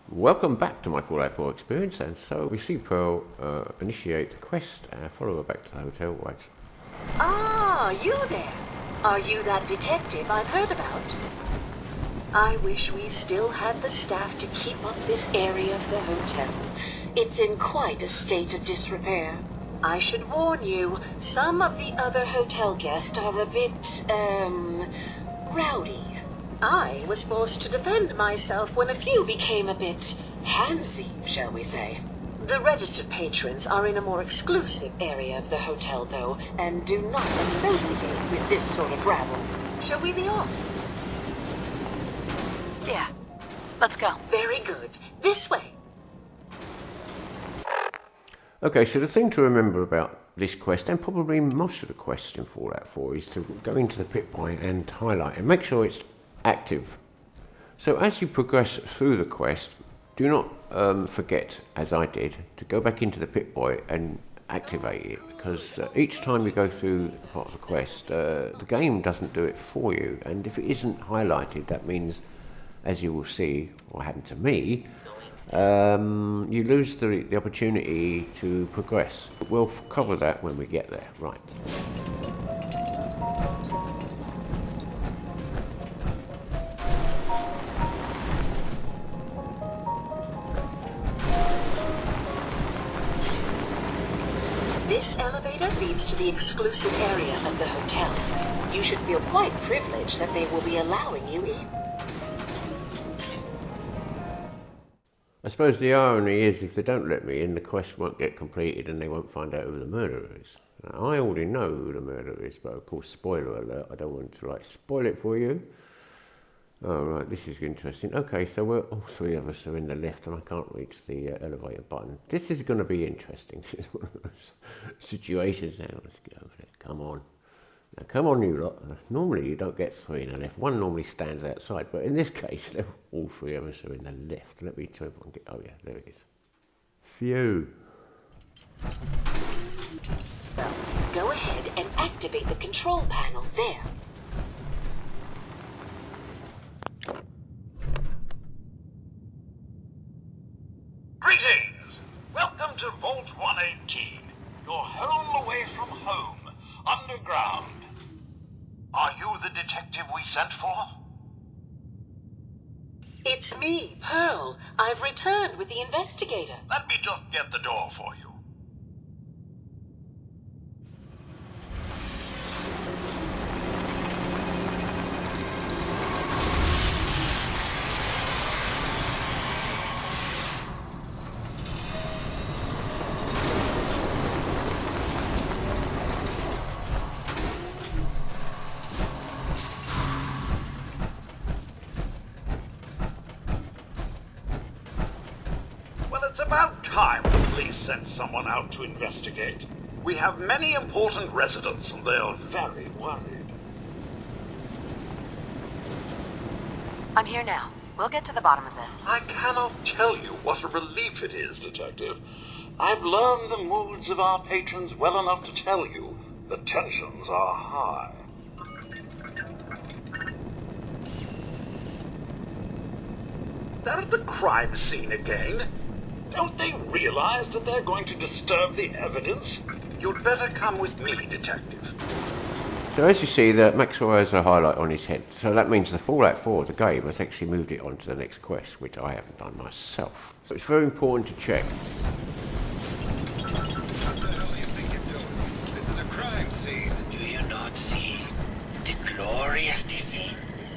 Welcome back to my Fallout 4 experience, and so we see Pearl initiate the quest and follow her back to the hotel. Wasteland. Ah, you there. Are you that detective I've heard about? I wish we still had the staff to keep up this area of the hotel. It's in quite a state of disrepair. I should warn you, some of the other hotel guests are a bit, rowdy. I was forced to defend myself when a few became a bit handsy, shall we say. The registered patrons are in a more exclusive area of the hotel, though, and do not associate with this sort of rabble. Shall we be off? Yeah. Let's go. Very good. This way. Okay, so the thing to remember about this quest, and probably most of the quests in Fallout 4, is to go into the pit point and highlight and make sure it's active. So as you progress through the quest, do not forget, as I did, to go back into the pit boy and activate it, because each time you go through part of the quest, the game doesn't do it for you, and if it isn't highlighted, that means, as you will see, what happened to me, you lose the opportunity to progress. We'll cover that when we get there. Right. This elevator leads to the exclusive area of the hotel. You should feel quite privileged that they will be allowing you in. I suppose the irony is, if they don't let me in, the quest won't get completed and they won't find out who the murderer is. Now, I already know who the murderer is, but of course, spoiler alert, I don't want to spoil it for you. Oh, right, this is interesting. Okay, so all three of us are in the lift and I can't reach the elevator button. This is going to be interesting. This is one of those situations. Now, let's get over it. Come on. Now, come on, you lot. Normally, you don't get three in the lift. One normally stands outside, but in this case, all three of us are in the lift. Let me try and get... Oh, yeah, there it is. Phew. Well, go ahead and activate the control panel there. Greetings! Welcome to Vault 118, your home away from home, underground. Are you the detective we sent for? It's me, Pearl. I've returned with the investigator. Let me just get the door for you. It's about time the police sent someone out to investigate. We have many important residents and they are very worried. I'm here now. We'll get to the bottom of this. I cannot tell you what a relief it is, Detective. I've learned the moods of our patrons well enough to tell you the tensions are high. They're at the crime scene again. Don't they realize that they're going to disturb the evidence? You'd better come with me, Detective. So as you see, that Maxwell has a highlight on his head. So that means the Fallout 4, the game, has actually moved it on to the next quest, which I haven't done myself. So it's very important to check. What the hell do you think you're doing? This is a crime scene. Do you not see the glory of the thing?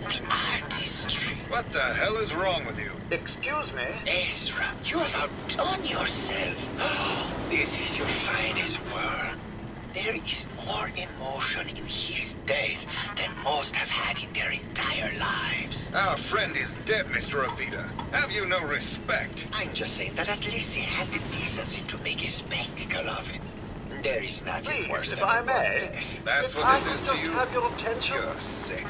The artistry. What the hell is wrong with you? Excuse me? Ezra, you have outdone yourself. This is your finest work. There is more emotion in his death than most have had in their entire lives. Our friend is dead, Mr. Avita. Have you no respect? I'm just saying that at least he had the decency to make a spectacle of it. There is nothing worse Please, than if I may. That's If what I this could is to just you? have your attention. You're sick.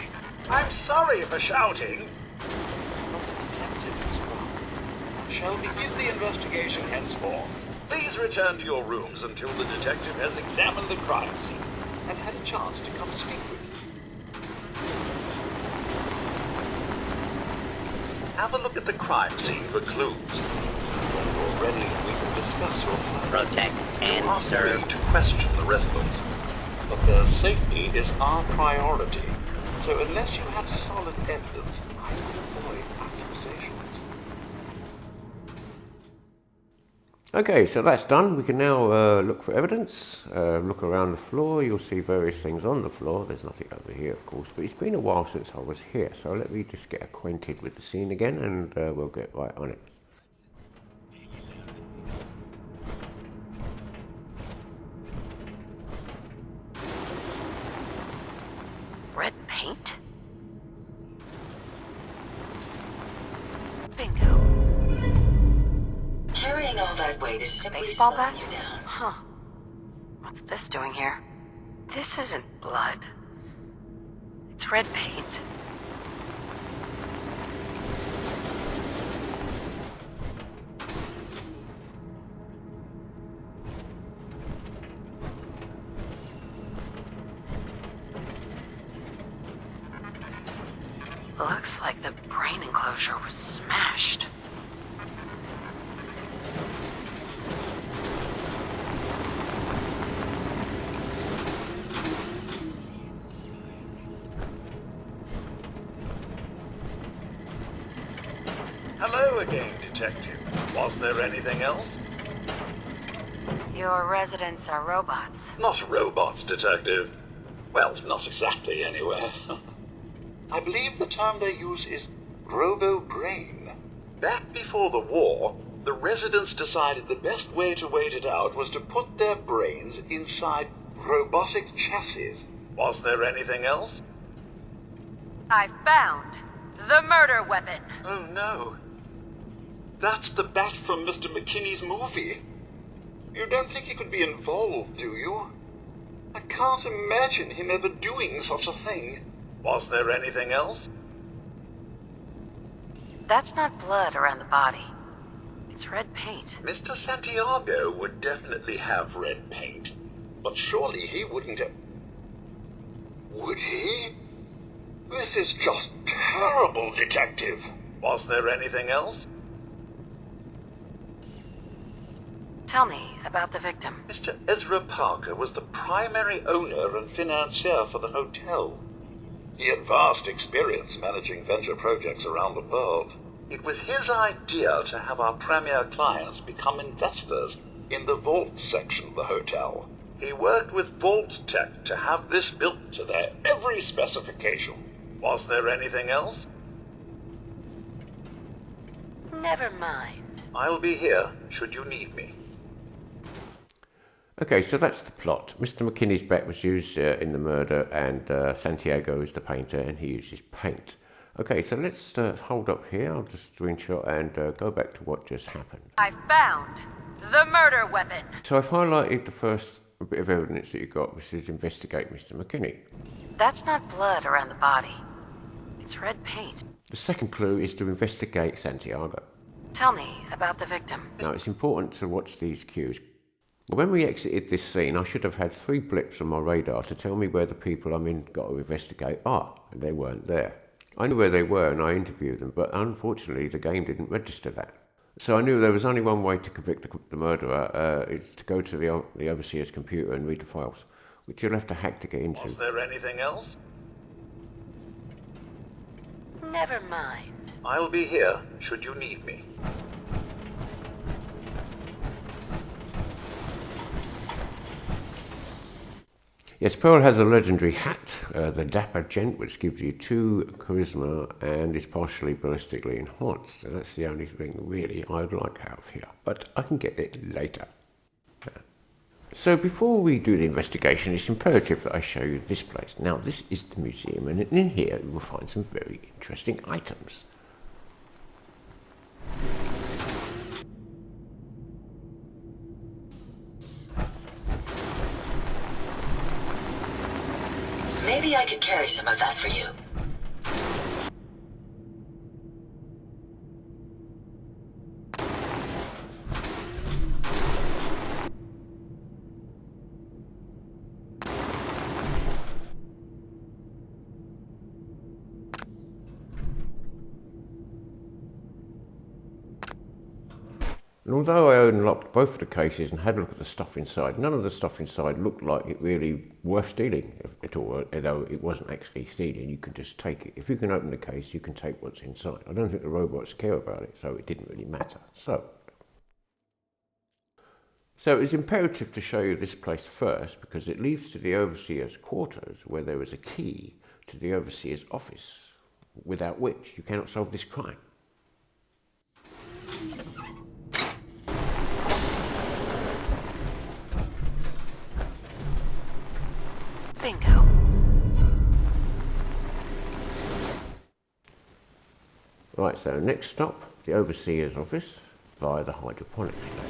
I'm sorry for shouting. But the detective is wrong. Shall begin the investigation henceforth. Please return to your rooms until the detective has examined the crime scene and had a chance to come speak with you. Have a look at the crime scene for clues. When you're ready, we can discuss your plan. Protect and You are free serve. to question the residents, but their safety is our priority. So unless you have solid evidence, I would avoid accusations. Okay, so that's done. We can now look for evidence, look around the floor. You'll see various things on the floor. There's nothing over here, of course, but it's been a while since I was here, so let me just get acquainted with the scene again, and we'll get right on it. Red paint? Bingo. Carrying all that weight is simply Baseball slowing bat? you down. Huh. What's this doing here? This isn't blood. It's red paint. Looks like the brain enclosure was smashed. Hello again, Detective. Was there anything else? Your residents are robots. Not robots, Detective. Well, not exactly, anyway. I believe the term they use is robo-brain. Back before the war, the residents decided the best way to wait it out was to put their brains inside robotic chassis. Was there anything else? I found the murder weapon. Oh no. That's the bat from Mr. McKinney's movie. You don't think he could be involved, do you? I can't imagine him ever doing such a thing. Was there anything else? That's not blood around the body. It's red paint. Mr. Santiago would definitely have red paint. But surely he wouldn't have... Would he? This is just terrible, Detective. Was there anything else? Tell me about the victim. Mr. Ezra Parker was the primary owner and financier for the hotel. He had vast experience managing venture projects around the world. It was his idea to have our premier clients become investors in the vault section of the hotel. He worked with Vault Tech to have this built to their every specification. Was there anything else? Never mind. I'll be here should you need me. Okay, so that's the plot. Mr. McKinney's bat was used in the murder, and Santiago is the painter, and he uses paint. Okay, so let's hold up here. I'll just screenshot and go back to what just happened. I found the murder weapon. So I've highlighted the first bit of evidence that you got, which is investigate Mr. McKinney. That's not blood around the body. It's red paint. The second clue is to investigate Santiago. Tell me about the victim. Now, it's important to watch these cues. When we exited this scene, I should have had 3 blips on my radar to tell me where the people I'm in got to investigate are, and they weren't there. I knew where they were and I interviewed them, but unfortunately the game didn't register that. So I knew there was only one way to convict the murderer. It's to go to the overseer's computer and read the files, which you'll have to hack to get into. Was there anything else? Never mind. I'll be here should you need me. Yes, Pearl has a legendary hat, the Dapper Gent, which gives you 2 charisma and is partially ballistically enhanced. So that's the only thing really I'd like out of here, but I can get it later. So before we do the investigation, it's imperative that I show you this place. Now, this is the museum, and in here you will find some very interesting items. Maybe I could carry some of that for you. And although I unlocked both of the cases and had a look at the stuff inside, none of the stuff inside looked like it really worth stealing at all, although it wasn't actually stealing. You can just take it. If you can open the case, you can take what's inside. I don't think the robots care about it, so it didn't really matter. So it was imperative to show you this place first because it leads to the overseer's quarters where there is a key to the overseer's office, without which you cannot solve this crime. Bingo. Right, so next stop, the overseer's office via the hydroponics lab.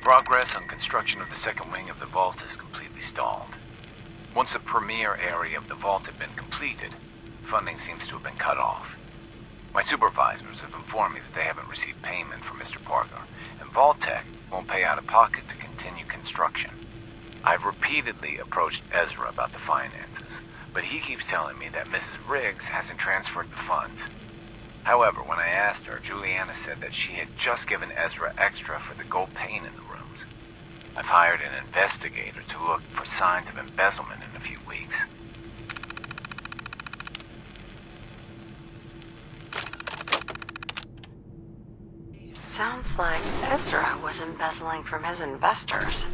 Progress on construction of the second wing of the vault is completely stalled. Once the premier area of the vault had been completed, funding seems to have been cut off. My supervisors have informed me that they haven't received payment from Mr. Parker, and Vault-Tec won't pay out of pocket to continue construction. I've repeatedly approached Ezra about the finances, but he keeps telling me that Mrs. Riggs hasn't transferred the funds. However, when I asked her, Juliana said that she had just given Ezra extra for the gold paint in the rooms. I've hired an investigator to look for signs of embezzlement in a few weeks. Sounds like Ezra was embezzling from his investors.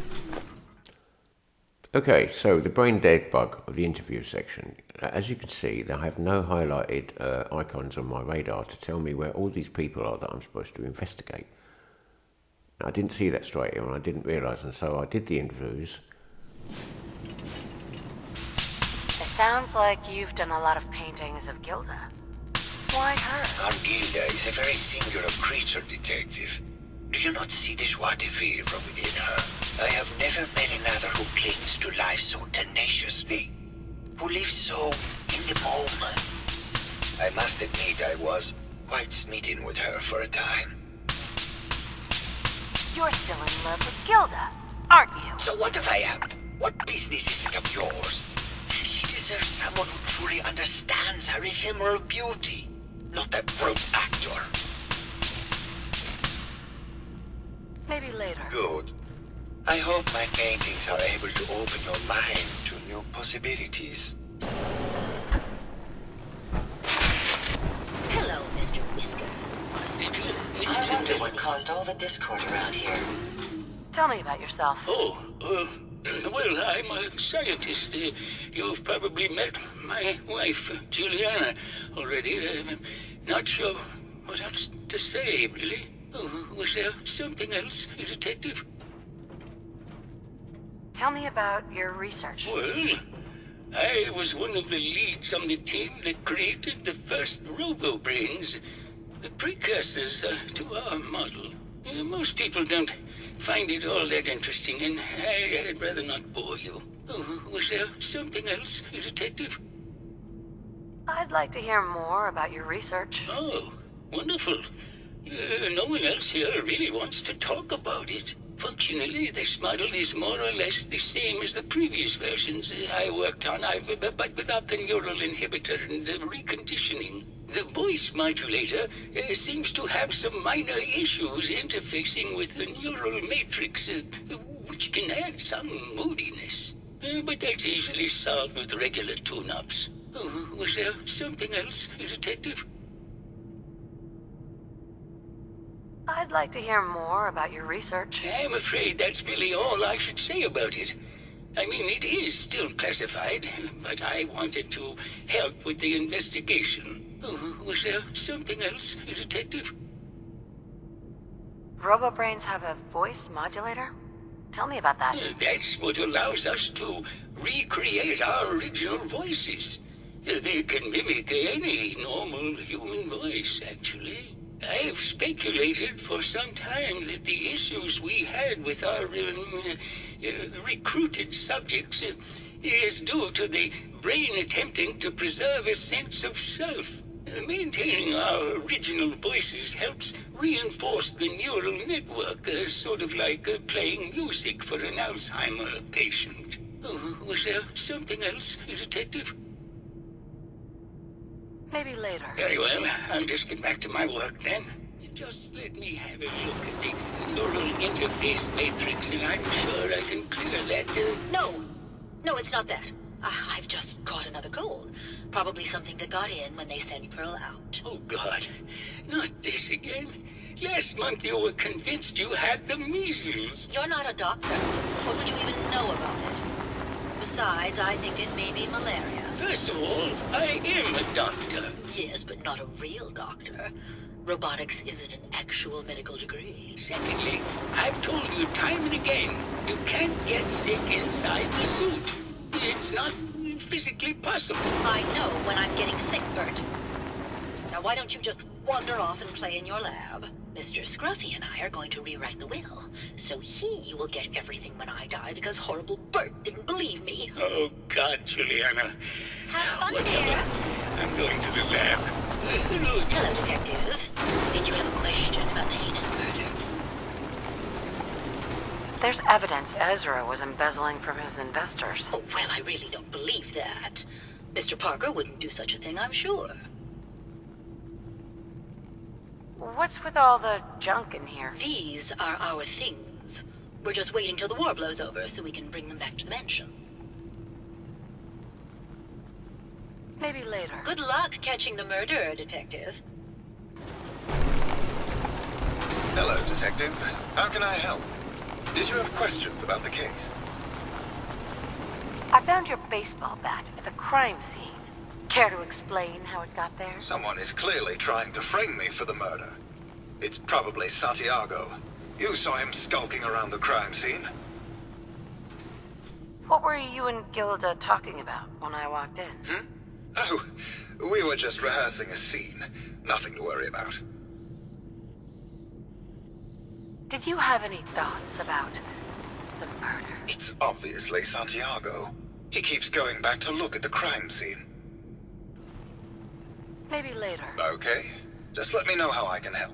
Okay, so the brain dead bug of the interview section. As you can see, I have no highlighted icons on my radar to tell me where all these people are that I'm supposed to investigate. I didn't see that straight away, and I didn't realise, and so I did the interviews. It sounds like you've done a lot of paintings of Gilda. Why her? Our Gilda is a very singular creature, detective. Do you not see the joie de vivre from within her? I have never met another who clings to life so tenaciously, who lives so in the moment. I must admit I was quite smitten with her for a time. You're still in love with Gilda, aren't you? So what if I am? What business is it of yours? She deserves someone who truly understands her ephemeral beauty, not that broke actor. Maybe later. Good. I hope my paintings are able to open your mind to new possibilities. Hello, Mr. Whisker. I wonder what caused all the discord around here. Tell me about yourself. Well, I'm a scientist. You've probably met my wife, Juliana, already. Not sure what else to say, really. Was there something else, Detective? Tell me about your research. Well, I was one of the leads on the team that created the first robo-brains, the precursors to our model. Most people don't find it all that interesting, and I'd rather not bore you. Was there something else, Detective? I'd like to hear more about your research. Oh, wonderful. No one else here really wants to talk about it. Functionally, this model is more or less the same as the previous versions I worked on, but without the neural inhibitor and the reconditioning. The voice modulator seems to have some minor issues interfacing with the neural matrix, which can add some moodiness. But that's easily solved with regular tune-ups. Was there something else, Detective? I'd like to hear more about your research. I'm afraid that's really all I should say about it. I mean, it is still classified, but I wanted to help with the investigation. Was there something else, Detective? RoboBrains have a voice modulator? Tell me about that. That's what allows us to recreate our original voices. They can mimic any normal human voice, actually. I've speculated for some time that the issues we had with our recruited subjects is due to the brain attempting to preserve a sense of self. Maintaining our original voices helps reinforce the neural network, sort of like playing music for an Alzheimer patient. Was there something else, Detective? Maybe later. Very well. I'll just get back to my work then. Just let me have a look at the neural interface matrix, and I'm sure I can clear that. No, it's not that. I've just caught another cold. Probably something that got in when they sent Pearl out. Oh, God. Not this again. Last month you were convinced you had the measles. You're not a doctor. What would you even know about it? Besides, I think it may be malaria. First of all, I am a doctor. Yes, but not a real doctor. Robotics isn't an actual medical degree. Secondly, I've told you time and again, you can't get sick inside the suit. It's not physically possible. I know when I'm getting sick, Bert. Now why don't you just wander off and play in your lab? Mr. Scruffy and I are going to rewrite the will, so he will get everything when I die because horrible Bert didn't believe me. Oh, God, Juliana. Have fun, Whatever. dear. I'm going to the lab. Hello. Hello, Detective. Did you have a question about the heinous murder? There's evidence Ezra was embezzling from his investors. Oh, well, I really don't believe that. Mr. Parker wouldn't do such a thing, I'm sure. What's with all the junk in here? These are our things. We're just waiting till the war blows over so we can bring them back to the mansion. Maybe later. Good luck catching the murderer, Detective. Hello, Detective. How can I help? Did you have questions about the case? I found your baseball bat at the crime scene. Care to explain how it got there? Someone is clearly trying to frame me for the murder. It's probably Santiago. You saw him skulking around the crime scene. What were you and Gilda talking about when I walked in? Oh, we were just rehearsing a scene. Nothing to worry about. Did you have any thoughts about the murder? It's obviously Santiago. He keeps going back to look at the crime scene. Maybe later. Okay. Just let me know how I can help.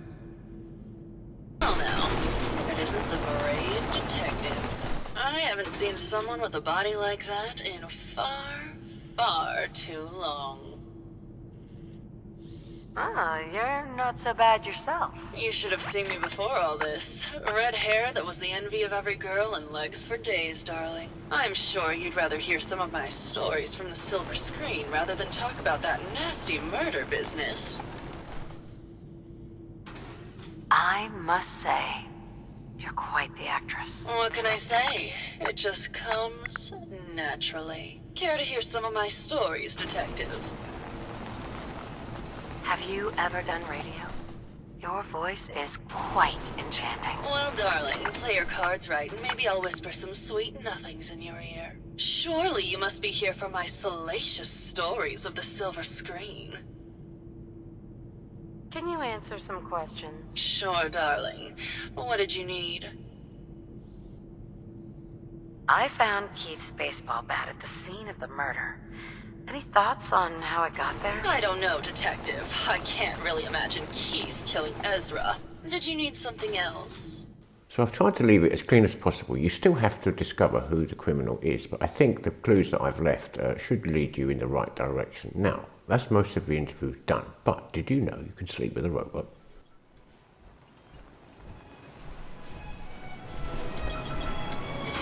Well now, that isn't the brave detective. I haven't seen someone with a body like that in far, far too long. Ah, you're not so bad yourself. You should have seen me before all this. Red hair that was the envy of every girl and legs for days, darling. I'm sure you'd rather hear some of my stories from the silver screen rather than talk about that nasty murder business. I must say, you're quite the actress. What can I say? It just comes naturally. Care to hear some of my stories, Detective? Have you ever done radio? Your voice is quite enchanting. Well, darling, play your cards right, and maybe I'll whisper some sweet nothings in your ear. Surely you must be here for my salacious stories of the silver screen. Can you answer some questions? Sure, darling. What did you need? I found Keith's baseball bat at the scene of the murder. Any thoughts on how it got there? I don't know, Detective. I can't really imagine Keith killing Ezra. Did you need something else? So I've tried to leave it as clean as possible. You still have to discover who the criminal is, but I think the clues that I've left should lead you in the right direction. Now, that's most of the interview done, but did you know you can sleep with a robot?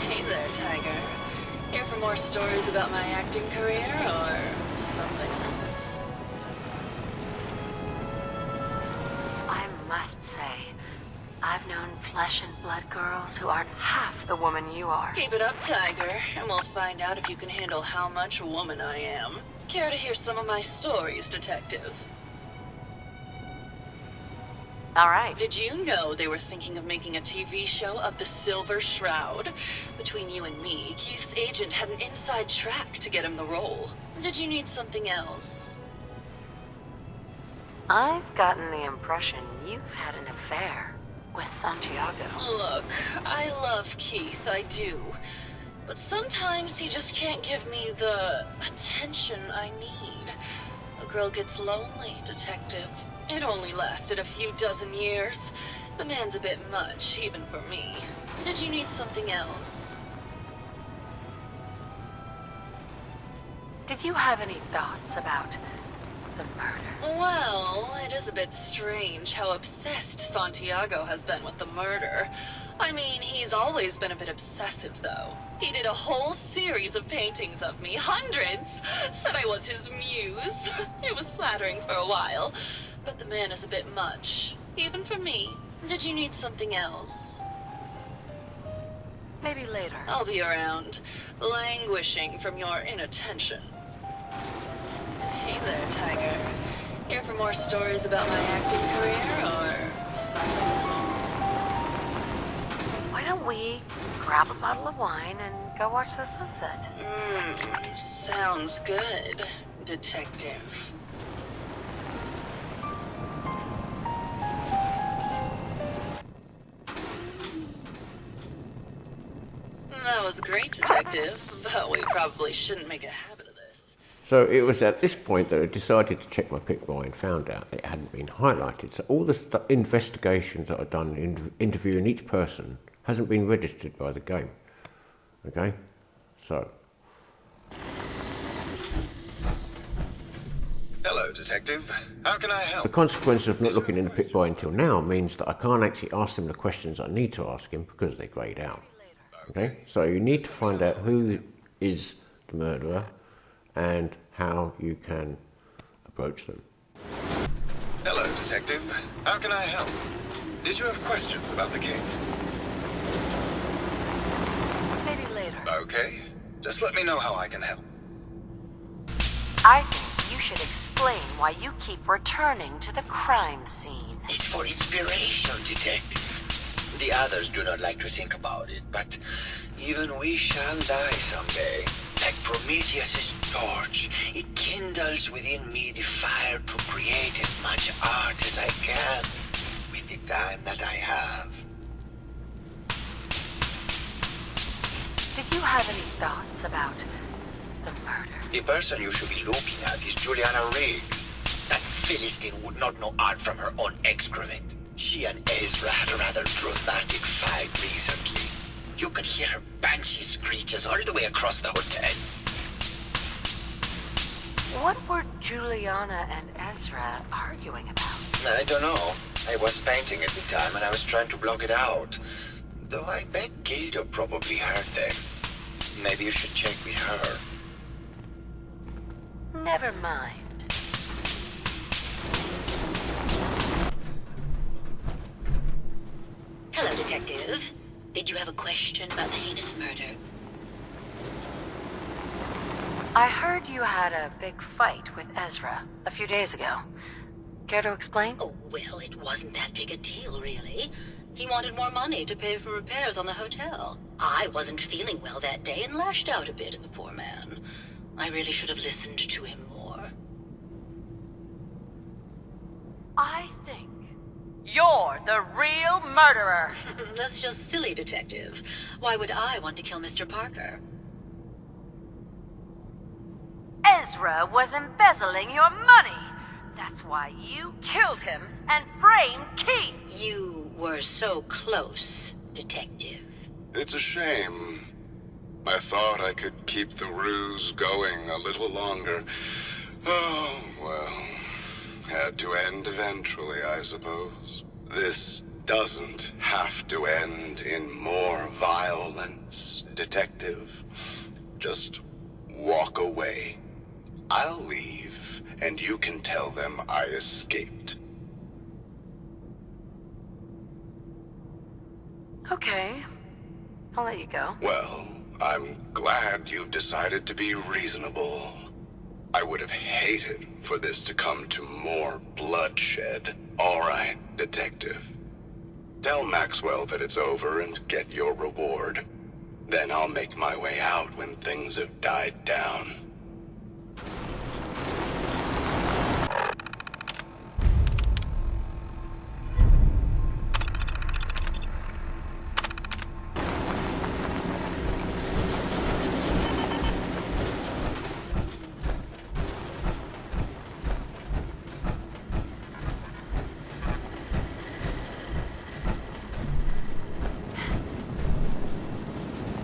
Hey there, Tiger. Here for more stories about my acting career, or something else? I must say, I've known flesh and blood girls who aren't half the woman you are. Keep it up, Tiger, and we'll find out if you can handle how much woman I am. Care to hear some of my stories, Detective? All right. Did you know they were thinking of making a TV show of the Silver Shroud? Between you and me, Keith's agent had an inside track to get him the role. Did you need something else? I've gotten the impression you've had an affair with Santiago. Look, I love Keith, I do. But sometimes he just can't give me the attention I need. A girl gets lonely, Detective. It only lasted a few dozen years. The man's a bit much, even for me. Did you need something else? Did you have any thoughts about the murder? Well, it is a bit strange how obsessed Santiago has been with the murder. I mean, he's always been a bit obsessive, though. He did a whole series of paintings of me, hundreds, said I was his muse. It was flattering for a while, but the man is a bit much, even for me. Did you need something else? Maybe later. I'll be around, languishing from your inattention. Hey there, Tiger. Here for more stories about my acting career, or something else? Why don't we grab a bottle of wine and go watch the sunset? Sounds good, Detective. That was great, Detective, but we probably shouldn't make a habit of this. So it was at this point that I decided to check my pick boy and found out it hadn't been highlighted. So all the investigations that I've done in interviewing each person hasn't been registered by the game. Okay? So. Hello, Detective. How can I help? The consequence of not looking in the pick boy until now means that I can't actually ask him the questions I need to ask him because they're greyed out. Okay? So you need to find out who is the murderer and how you can approach them. Hello, Detective. How can I help? Did you have questions about the case? Maybe later. Okay. Just let me know how I can help. I think you should explain why you keep returning to the crime scene. It's for inspiration, Detective. The others do not like to think about it, but even we shall die someday. Like Prometheus's torch, it kindles within me the fire to create as much art as I can with the time that I have. Did you have any thoughts about the murder? The person you should be looking at is Juliana Riggs. That Philistine would not know art from her own excrement. She and Ezra had a rather dramatic fight recently. You could hear her banshee screeches all the way across the hotel. What were Juliana and Ezra arguing about? I don't know. I was painting at the time and I was trying to block it out. Though I bet Gilda probably heard them. Maybe you should check with her. Never mind. Hello, Detective. Did you have a question about the heinous murder? I heard you had a big fight with Ezra a few days ago. Care to explain? Oh, well, it wasn't that big a deal, really. He wanted more money to pay for repairs on the hotel. I wasn't feeling well that day and lashed out a bit at the poor man. I really should have listened to him more. I think you're the real murderer. That's just silly, Detective. Why would I want to kill Mr. Parker? Ezra was embezzling your money. That's why you killed him and framed Keith. You were so close, Detective. It's a shame. I thought I could keep the ruse going a little longer. Oh, well. Had to end eventually, I suppose. This doesn't have to end in more violence, Detective. Just walk away. I'll leave, and you can tell them I escaped. Okay. I'll let you go. Well, I'm glad you've decided to be reasonable. I would have hated for this to come to more bloodshed. All right, Detective. Tell Maxwell that it's over and get your reward. Then I'll make my way out when things have died down.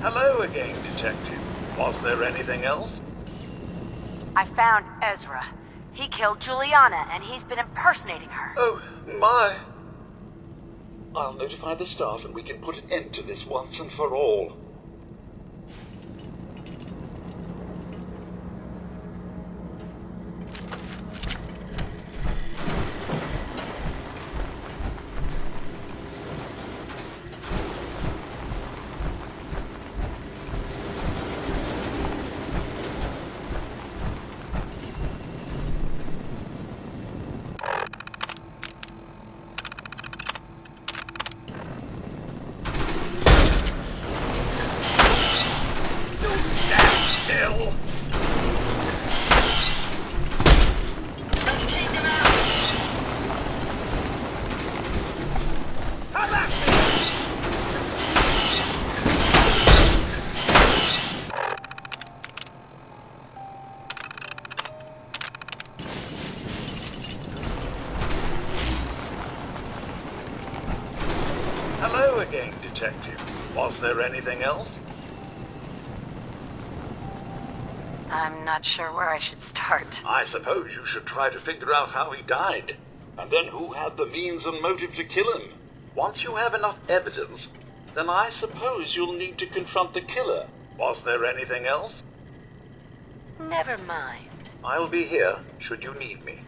Hello again, Detective. Was there anything else? I found Ezra. He killed Juliana, and he's been impersonating her. Oh, my. I'll notify the staff and we can put an end to this once and for all. Hello again, Detective. Was there anything else? I'm not sure where I should start. I suppose you should try to figure out how he died, and then who had the means and motive to kill him. Once you have enough evidence, then I suppose you'll need to confront the killer. Was there anything else? Never mind. I'll be here, should you need me.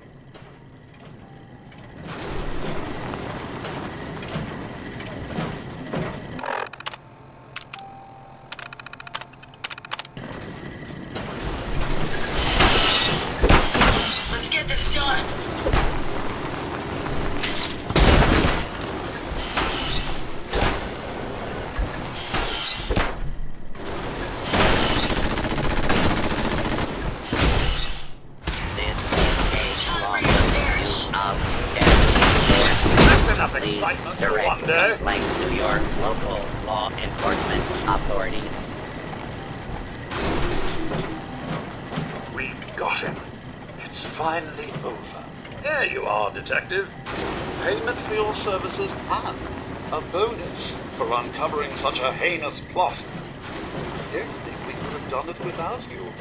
Let's get this done. That's enough excitement for one day. Like New York local law enforcement authorities. We've got him. It's finally over. There you are, Detective. Payment for your services and a bonus for uncovering such a heinous plot. I don't think we could have done it without you.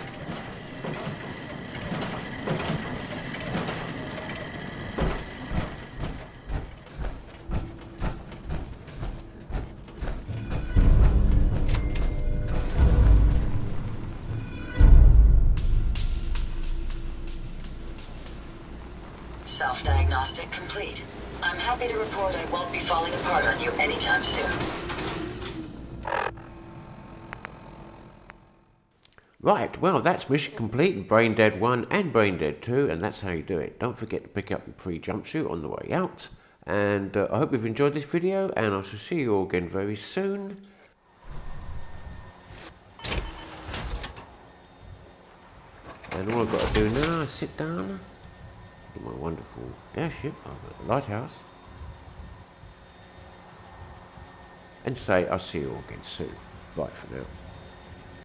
Self-diagnostic complete. I'm happy to report I won't be falling apart on you anytime soon. Right, well, that's mission complete, Brain Dead 1 and Brain Dead 2, and that's how you do it. Don't forget to pick up your free jumpsuit on the way out. And I hope you've enjoyed this video, and I shall see you all again very soon. And all I've got to do now is sit down in my wonderful airship over at the lighthouse and say I'll see you all again soon. Bye for now.